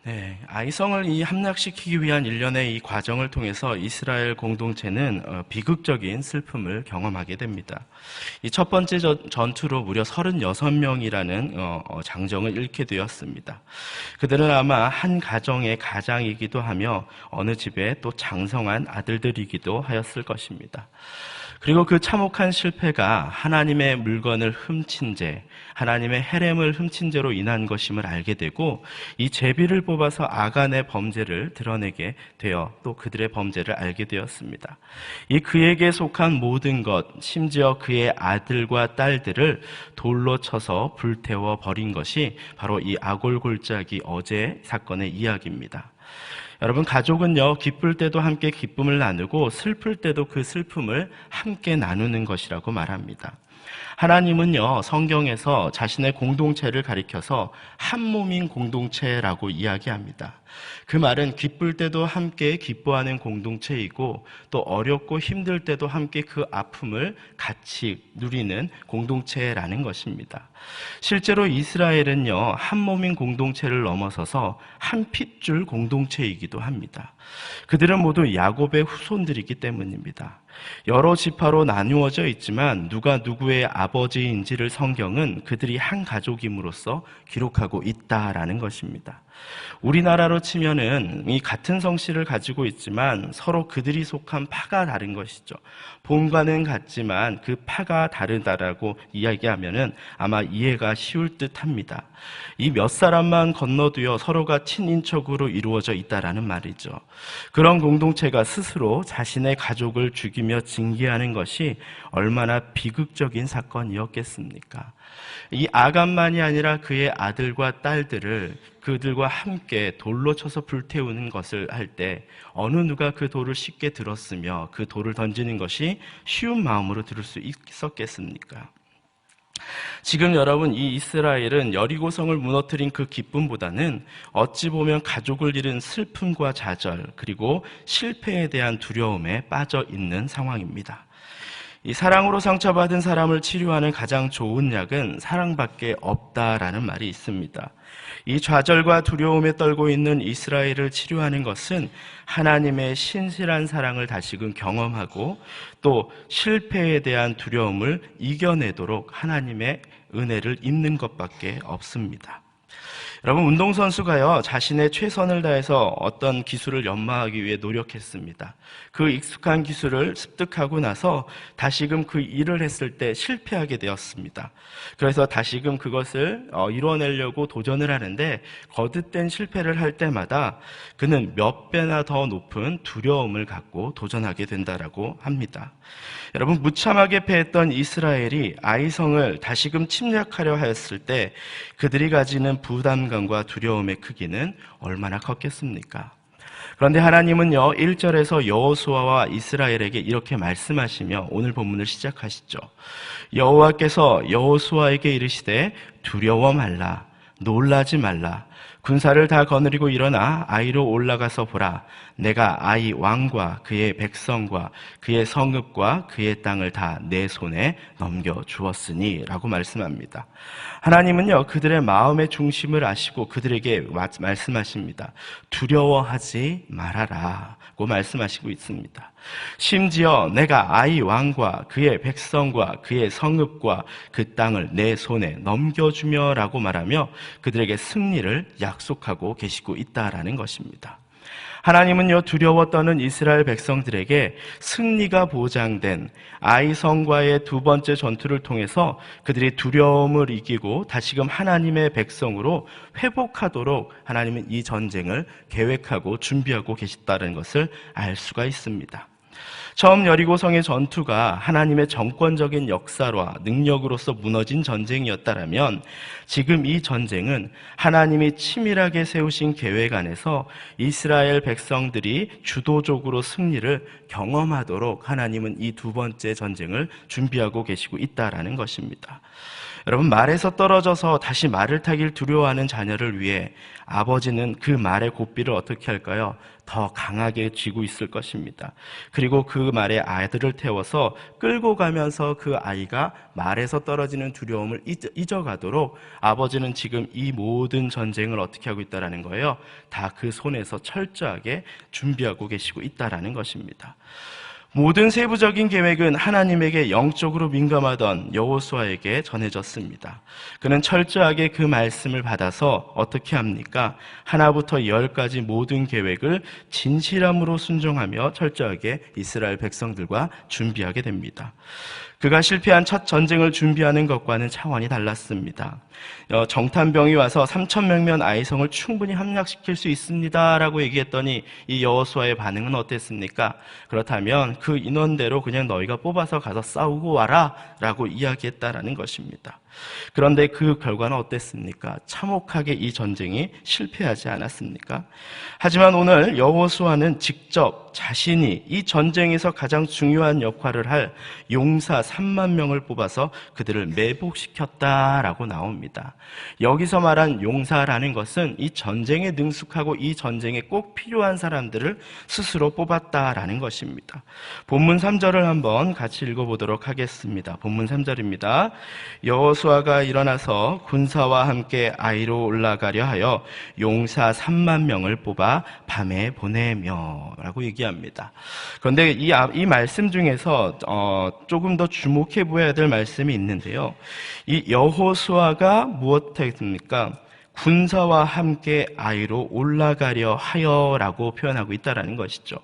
네, 아이성을 함락시키기 위한 일련의 이 과정을 통해서 이스라엘 공동체는 비극적인 슬픔을 경험하게 됩니다. 이 첫 번째 전투로 무려 36명이라는 장정을 잃게 되었습니다. 그들은 아마 한 가정의 가장이기도 하며 어느 집에 또 장성한 아들들이기도 하였을 것입니다. 그리고 그 참혹한 실패가 하나님의 물건을 훔친 죄, 하나님의 헤렘을 훔친 죄로 인한 것임을 알게 되고 이 제비를 뽑아서 아간의 범죄를 드러내게 되어 또 그들의 범죄를 알게 되었습니다. 이 그에게 속한 모든 것, 심지어 그의 아들과 딸들을 돌로 쳐서 불태워 버린 것이 바로 이 아골골짜기 어제 사건의 이야기입니다. 여러분, 가족은요, 기쁠 때도 함께 기쁨을 나누고 슬플 때도 그 슬픔을 함께 나누는 것이라고 말합니다. 하나님은요, 성경에서 자신의 공동체를 가리켜서 한 몸인 공동체라고 이야기합니다. 그 말은 기쁠 때도 함께 기뻐하는 공동체이고 또 어렵고 힘들 때도 함께 그 아픔을 같이 누리는 공동체라는 것입니다. 실제로 이스라엘은요, 한 몸인 공동체를 넘어서서 한 핏줄 공동체이기도 합니다. 그들은 모두 야곱의 후손들이기 때문입니다. 여러 지파로 나누어져 있지만 누가 누구의 아버지인지를 성경은 그들이 한 가족임으로써 기록하고 있다라는 것입니다. 우리나라로 치면은 이 같은 성씨를 가지고 있지만 서로 그들이 속한 파가 다른 것이죠. 본과는 같지만 그 파가 다르다라고 이야기하면은 아마 이해가 쉬울 듯합니다. 이 몇 사람만 건너도요 서로가 친인척으로 이루어져 있다라는 말이죠. 그런 공동체가 스스로 자신의 가족을 죽이며 징계하는 것이 얼마나 비극적인 사건이었겠습니까? 이 아간만이 아니라 그의 아들과 딸들을 그들과 함께 돌로 쳐서 불태우는 것을 할 때 어느 누가 그 돌을 쉽게 들었으며 그 돌을 던지는 것이 쉬운 마음으로 들을 수 있었겠습니까? 지금 여러분, 이 이스라엘은 여리고성을 무너뜨린 그 기쁨보다는 어찌 보면 가족을 잃은 슬픔과 좌절 그리고 실패에 대한 두려움에 빠져 있는 상황입니다. 이 사랑으로 상처받은 사람을 치료하는 가장 좋은 약은 사랑밖에 없다라는 말이 있습니다. 이 좌절과 두려움에 떨고 있는 이스라엘을 치료하는 것은 하나님의 신실한 사랑을 다시금 경험하고 또 실패에 대한 두려움을 이겨내도록 하나님의 은혜를 입는 것밖에 없습니다. 여러분, 운동선수가요, 자신의 최선을 다해서 어떤 기술을 연마하기 위해 노력했습니다. 그 익숙한 기술을 습득하고 나서 다시금 그 일을 했을 때 실패하게 되었습니다. 그래서 다시금 그것을 이뤄내려고 도전을 하는데 거듭된 실패를 할 때마다 그는 몇 배나 더 높은 두려움을 갖고 도전하게 된다라고 합니다. 여러분, 무참하게 패했던 이스라엘이 아이성을 다시금 침략하려 하였을 때 그들이 가지는 부담감과 두려움의 크기는 얼마나 컸겠습니까? 그런데 하나님은요, 1절에서 여호수아와 이스라엘에게 이렇게 말씀하시며 오늘 본문을 시작하시죠. 여호와께서 여호수아에게 이르시되 두려워 말라, 놀라지 말라. 군사를 다 거느리고 일어나 아이로 올라가서 보라. 내가 아이 왕과 그의 백성과 그의 성읍과 그의 땅을 다 내 손에 넘겨주었으니 라고 말씀합니다. 하나님은요, 그들의 마음의 중심을 아시고 그들에게 말씀하십니다. 두려워하지 말아라 고 말씀하시고 있습니다. 심지어 내가 아이 왕과 그의 백성과 그의 성읍과 그 땅을 내 손에 넘겨주며 라고 말하며 그들에게 승리를 약속하고 계시고 있다라는 것입니다. 하나님은요, 두려워 떠는 이스라엘 백성들에게 승리가 보장된 아이성과의 두 번째 전투를 통해서 그들이 두려움을 이기고 다시금 하나님의 백성으로 회복하도록 하나님은 이 전쟁을 계획하고 준비하고 계시다는 것을 알 수가 있습니다. 처음 여리고성의 전투가 하나님의 정권적인 역사와 능력으로서 무너진 전쟁이었다면 지금 이 전쟁은 하나님이 치밀하게 세우신 계획 안에서 이스라엘 백성들이 주도적으로 승리를 경험하도록 하나님은 이 두 번째 전쟁을 준비하고 계시고 있다라는 것입니다. 여러분, 말에서 떨어져서 다시 말을 타길 두려워하는 자녀를 위해 아버지는 그 말의 고삐를 어떻게 할까요? 더 강하게 쥐고 있을 것입니다. 그리고 그 그 말에 아들을 태워서 끌고 가면서 그 아이가 말에서 떨어지는 두려움을 잊어가도록 아버지는 지금 이 모든 전쟁을 어떻게 하고 있다라는 거예요? 다 그 손에서 철저하게 준비하고 계시고 있다라는 것입니다. 모든 세부적인 계획은 하나님에게 영적으로 민감하던 여호수아에게 전해졌습니다. 그는 철저하게 그 말씀을 받아서 어떻게 합니까? 하나부터 열까지 모든 계획을 진실함으로 순종하며 철저하게 이스라엘 백성들과 준비하게 됩니다. 그가 실패한 첫 전쟁을 준비하는 것과는 차원이 달랐습니다. 정탐병이 와서 3,000명면 아이성을 충분히 함락시킬 수 있습니다 라고 얘기했더니 이 여호수아의 반응은 어땠습니까? 그렇다면 그 인원대로 그냥 너희가 뽑아서 가서 싸우고 와라 라고 이야기했다라는 것입니다. 그런데 그 결과는 어땠습니까? 참혹하게 이 전쟁이 실패하지 않았습니까? 하지만 오늘 여호수아는 직접 자신이 이 전쟁에서 가장 중요한 역할을 할 용사 3만 명을 뽑아서 그들을 매복시켰다라고 나옵니다. 여기서 말한 용사라는 것은 이 전쟁에 능숙하고 이 전쟁에 꼭 필요한 사람들을 스스로 뽑았다라는 것입니다. 본문 3절을 한번 같이 읽어보도록 하겠습니다. 본문 3절입니다. 여호수아가 일어나서 군사와 함께 아이로 올라가려 하여 용사 3만 명을 뽑아 밤에 보내며 라고 얘기합니다. 그런데 이 말씀 중에서 조금 더 주목해 보아야 될 말씀이 있는데요. 이 여호수아가 무엇했습니까? 군사와 함께 아이로 올라가려 하여라고 표현하고 있다라는 것이죠.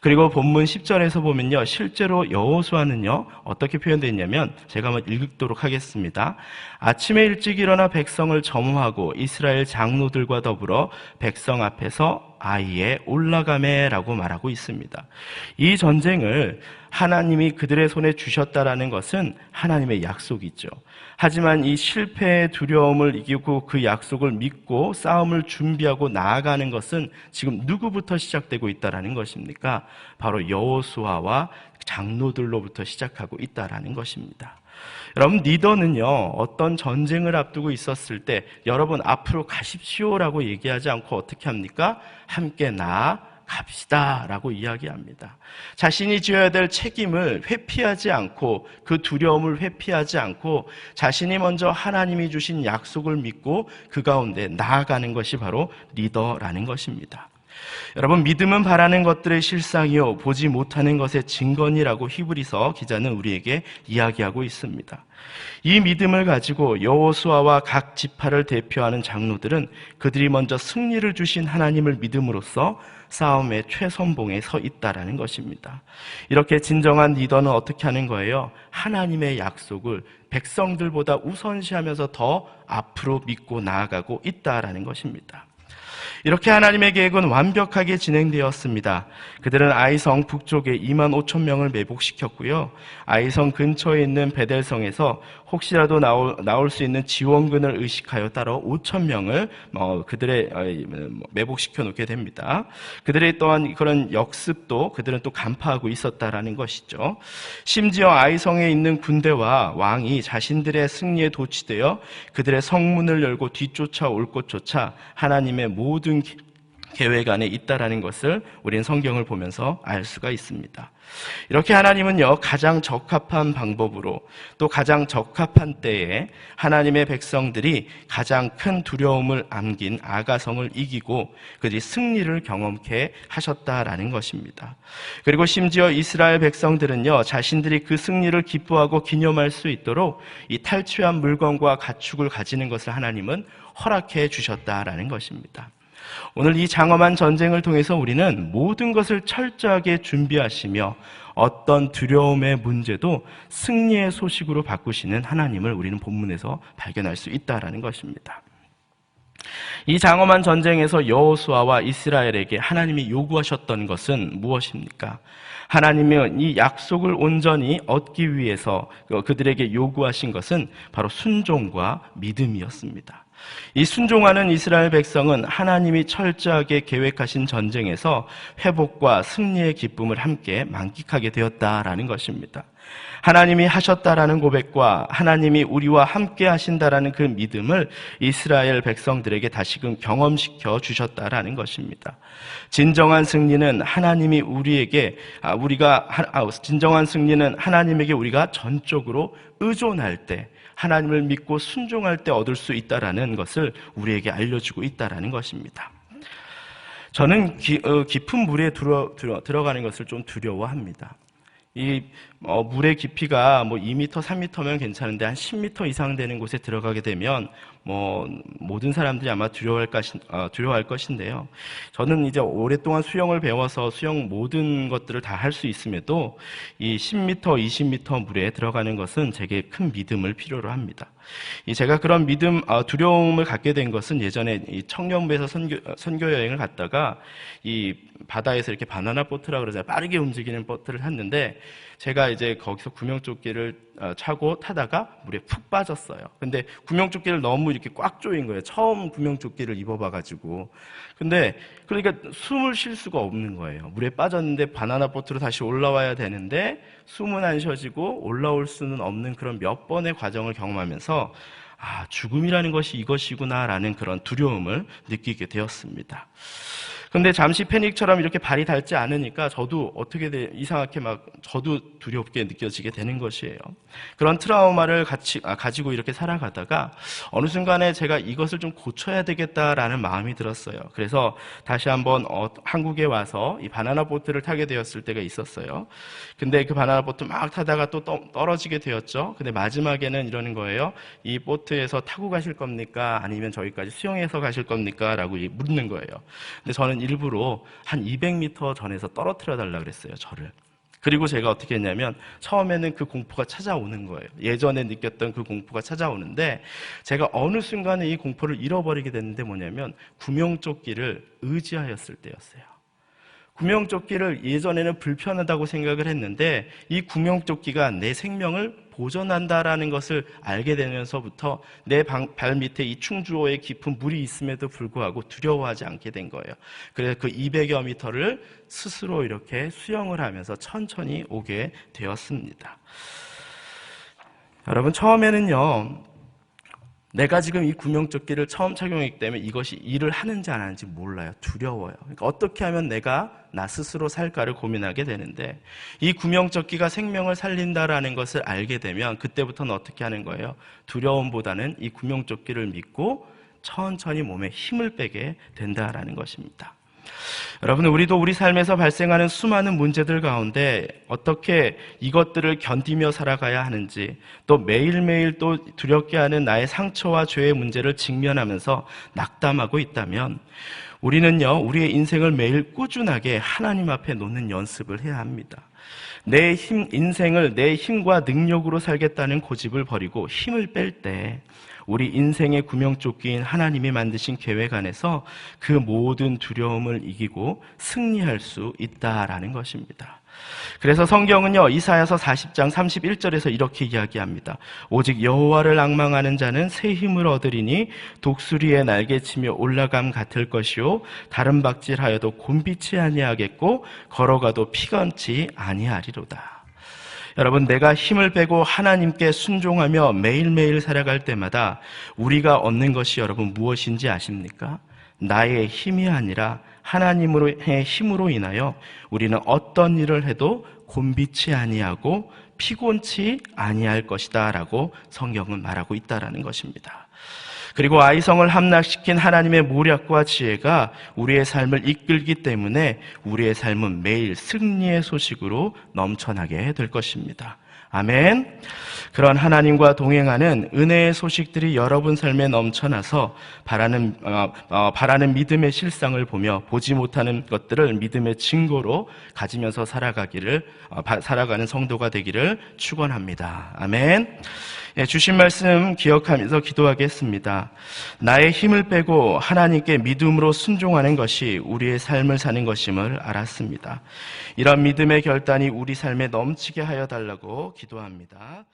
그리고 본문 10절에서 보면요, 실제로 여호수아는요 어떻게 표현되어 있냐면 제가 한번 읽도록 하겠습니다. 아침에 일찍 일어나 백성을 점호하고 이스라엘 장로들과 더불어 백성 앞에서 아이에 올라가매라고 말하고 있습니다. 이 전쟁을 하나님이 그들의 손에 주셨다라는 것은 하나님의 약속이죠. 하지만 이 실패의 두려움을 이기고 그 약속을 믿고 싸움을 준비하고 나아가는 것은 지금 누구부터 시작되고 있다라는 것입니까? 바로 여호수아와 장로들로부터 시작하고 있다라는 것입니다. 여러분, 리더는요 어떤 전쟁을 앞두고 있었을 때 여러분 앞으로 가십시오라고 얘기하지 않고 어떻게 합니까? 함께 나아갑시다 라고 이야기합니다. 자신이 지어야 될 책임을 회피하지 않고 그 두려움을 회피하지 않고 자신이 먼저 하나님이 주신 약속을 믿고 그 가운데 나아가는 것이 바로 리더라는 것입니다. 여러분, 믿음은 바라는 것들의 실상이요 보지 못하는 것의 증거니라고 히브리서 기자는 우리에게 이야기하고 있습니다. 이 믿음을 가지고 여호수아와 각 지파를 대표하는 장로들은 그들이 먼저 승리를 주신 하나님을 믿음으로써 싸움의 최선봉에 서 있다라는 것입니다. 이렇게 진정한 리더는 어떻게 하는 거예요? 하나님의 약속을 백성들보다 우선시하면서 더 앞으로 믿고 나아가고 있다라는 것입니다. 이렇게 하나님의 계획은 완벽하게 진행되었습니다. 그들은 아이성 북쪽에 2만 5천 명을 매복시켰고요. 아이성 근처에 있는 베델성에서 혹시라도 나올 수 있는 지원군을 의식하여 따로 5천 명을 그들의 매복시켜 놓게 됩니다. 그들의 또한 그런 역습도 그들은 또 간파하고 있었다라는 것이죠. 심지어 아이성에 있는 군대와 왕이 자신들의 승리에 도취되어 그들의 성문을 열고 뒤쫓아올 곳조차 하나님의 모든 계획 안에 있다라는 것을 우리는 성경을 보면서 알 수가 있습니다. 이렇게 하나님은요 가장 적합한 방법으로 또 가장 적합한 때에 하나님의 백성들이 가장 큰 두려움을 안긴 아가성을 이기고 그들이 승리를 경험케 하셨다라는 것입니다. 그리고 심지어 이스라엘 백성들은요 자신들이 그 승리를 기뻐하고 기념할 수 있도록 이 탈취한 물건과 가축을 가지는 것을 하나님은 허락해 주셨다라는 것입니다. 오늘 이 장엄한 전쟁을 통해서 우리는 모든 것을 철저하게 준비하시며 어떤 두려움의 문제도 승리의 소식으로 바꾸시는 하나님을 우리는 본문에서 발견할 수 있다는 것입니다. 이 장엄한 전쟁에서 여호수아와 이스라엘에게 하나님이 요구하셨던 것은 무엇입니까? 하나님은 이 약속을 온전히 얻기 위해서 그들에게 요구하신 것은 바로 순종과 믿음이었습니다. 이 순종하는 이스라엘 백성은 하나님이 철저하게 계획하신 전쟁에서 회복과 승리의 기쁨을 함께 만끽하게 되었다라는 것입니다. 하나님이 하셨다라는 고백과 하나님이 우리와 함께 하신다라는 그 믿음을 이스라엘 백성들에게 다시금 경험시켜 주셨다라는 것입니다. 진정한 승리는 진정한 승리는 하나님에게 우리가 전적으로 의존할 때, 하나님을 믿고 순종할 때 얻을 수 있다라는 것을 우리에게 알려주고 있다라는 것입니다. 저는 깊은 물에 들어가는 것을 좀 두려워합니다. 이 물의 깊이가 2m, 3m면 괜찮은데 한 10m 이상 되는 곳에 들어가게 되면 모든 사람들이 아마 두려워할 것인데요. 저는 이제 오랫동안 수영을 배워서 수영 모든 것들을 다 할 수 있음에도 이 10m, 20m 물에 들어가는 것은 제게 큰 믿음을 필요로 합니다. 제가 그런 두려움을 갖게 된 것은 예전에 이 청년부에서 선교 여행을 갔다가 이 바다에서 이렇게 바나나 보트라고 그러잖아요. 빠르게 움직이는 보트를 탔는데 제가 이제 거기서 구명조끼를 차고 타다가 물에 푹 빠졌어요. 근데 구명조끼를 너무 이렇게 꽉 조인 거예요. 처음 구명조끼를 입어봐가지고. 근데 그러니까 숨을 쉴 수가 없는 거예요. 물에 빠졌는데 바나나 보트로 다시 올라와야 되는데 숨은 안 쉬어지고 올라올 수는 없는 그런 몇 번의 과정을 경험하면서 죽음이라는 것이 이것이구나라는 그런 두려움을 느끼게 되었습니다. 근데 잠시 패닉처럼 이렇게 발이 닳지 않으니까 저도 이상하게 저도 두렵게 느껴지게 되는 것이에요. 그런 트라우마를 가지고 이렇게 살아가다가 어느 순간에 제가 이것을 좀 고쳐야 되겠다라는 마음이 들었어요. 그래서 다시 한번 한국에 와서 이 바나나 보트를 타게 되었을 때가 있었어요. 근데 그 바나나 보트 막 타다가 또 떨어지게 되었죠. 근데 마지막에는 이러는 거예요. 이 보트에서 타고 가실 겁니까? 아니면 저기까지 수영해서 가실 겁니까? 라고 묻는 거예요. 근데 저는 일부러 한 200m 전에서 떨어뜨려 달라 그랬어요, 저를. 그리고 제가 어떻게 했냐면 처음에는 그 공포가 찾아오는 거예요. 예전에 느꼈던 그 공포가 찾아오는데 제가 어느 순간에 이 공포를 잃어버리게 됐는데 뭐냐면 구명조끼를 의지하였을 때였어요. 구명조끼를 예전에는 불편하다고 생각을 했는데 이 구명조끼가 내 생명을 보존한다라는 것을 알게 되면서부터 내 발 밑에 이 충주호의 깊은 물이 있음에도 불구하고 두려워하지 않게 된 거예요. 그래서 그 200여 미터를 스스로 이렇게 수영을 하면서 천천히 오게 되었습니다. 여러분, 처음에는요, 내가 지금 이 구명조끼를 처음 착용했기 때문에 이것이 일을 하는지 안 하는지 몰라요. 두려워요. 그러니까 어떻게 하면 내가 나 스스로 살까를 고민하게 되는데 이 구명조끼가 생명을 살린다라는 것을 알게 되면 그때부터는 어떻게 하는 거예요? 두려움보다는 이 구명조끼를 믿고 천천히 몸에 힘을 빼게 된다라는 것입니다. 여러분, 우리도 우리 삶에서 발생하는 수많은 문제들 가운데 어떻게 이것들을 견디며 살아가야 하는지, 또 매일매일 또 두렵게 하는 나의 상처와 죄의 문제를 직면하면서 낙담하고 있다면 우리는요, 우리의 인생을 매일 꾸준하게 하나님 앞에 놓는 연습을 해야 합니다. 인생을 내 힘과 능력으로 살겠다는 고집을 버리고 힘을 뺄 때 우리 인생의 구명조끼인 하나님이 만드신 계획 안에서 그 모든 두려움을 이기고 승리할 수 있다라는 것입니다. 그래서 성경은요, 이사야서 40장 31절에서 이렇게 이야기합니다. 오직 여호와를 앙망하는 자는 새 힘을 얻으리니 독수리의 날개치며 올라감 같을 것이요 다른 박질하여도 곤비치 아니하겠고 걸어가도 피건치 아니하리로다. 여러분, 내가 힘을 빼고 하나님께 순종하며 매일매일 살아갈 때마다 우리가 얻는 것이 여러분 무엇인지 아십니까? 나의 힘이 아니라 하나님의 힘으로 인하여 우리는 어떤 일을 해도 곤비치 아니하고 피곤치 아니할 것이다 라고 성경은 말하고 있다라는 것입니다. 그리고 아이성을 함락시킨 하나님의 모략과 지혜가 우리의 삶을 이끌기 때문에 우리의 삶은 매일 승리의 소식으로 넘쳐나게 될 것입니다. 아멘. 그런 하나님과 동행하는 은혜의 소식들이 여러분 삶에 넘쳐나서 바라는 믿음의 실상을 보며 보지 못하는 것들을 믿음의 증거로 가지면서 살아가는 성도가 되기를 축원합니다. 아멘. 주신 말씀 기억하면서 기도하겠습니다. 나의 힘을 빼고 하나님께 믿음으로 순종하는 것이 우리의 삶을 사는 것임을 알았습니다. 이런 믿음의 결단이 우리 삶에 넘치게 하여 달라고 기도합니다.